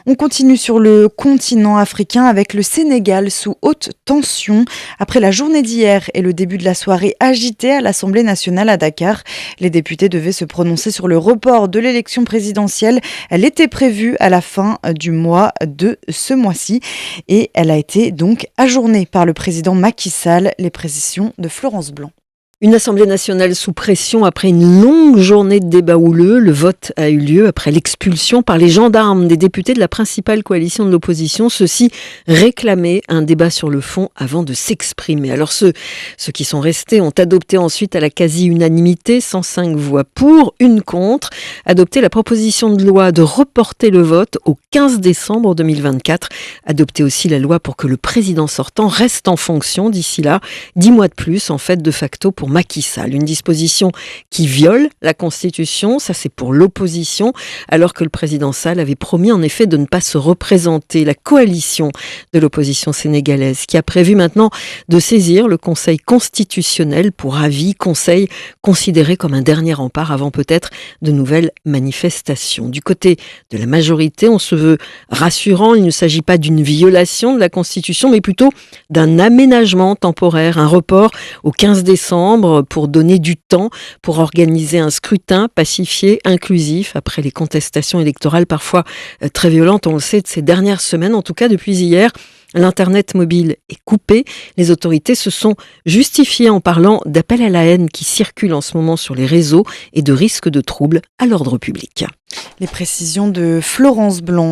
On continue sur le continent africain avec le Sénégal sous haute tension. Après la journée d'hier et le début de la soirée agitée à l'Assemblée nationale à Dakar, les députés devaient se prononcer sur le report de l'élection présidentielle. Elle était prévue à la fin du mois de ce mois-ci et elle a été donc ajournée par le président Macky Sall. Les précisions de Florence Blanc. Une Assemblée nationale sous pression après une longue journée de débat houleux. Le vote a eu lieu après l'expulsion par les gendarmes des députés de la principale coalition de l'opposition. Ceux-ci réclamaient un débat sur le fond avant de s'exprimer. Alors ceux qui sont restés ont adopté ensuite à la quasi-unanimité, 105 voix pour, une contre, adopté la proposition de loi de reporter le vote au 15 décembre 2024. Adopté aussi la loi pour que le président sortant reste en fonction d'ici là. 10 mois de plus, en fait, de facto pour Macky Sall. Une disposition qui viole la Constitution, ça c'est pour l'opposition, alors que le président Sall avait promis en effet de ne pas se représenter. La coalition de l'opposition sénégalaise qui a prévu maintenant de saisir le Conseil constitutionnel pour avis, conseil considéré comme un dernier rempart avant peut-être de nouvelles manifestations. Du côté de la majorité, on se veut rassurant, il ne s'agit pas d'une violation de la Constitution, mais plutôt d'un aménagement temporaire, un report au 15 décembre pour donner du temps pour organiser un scrutin pacifié, inclusif, après les contestations électorales parfois très violentes, on le sait, de ces dernières semaines, en tout cas depuis hier. L'Internet mobile est coupé. Les autorités se sont justifiées en parlant d'appels à la haine qui circulent en ce moment sur les réseaux et de risques de troubles à l'ordre public. Les précisions de Florence Blanc.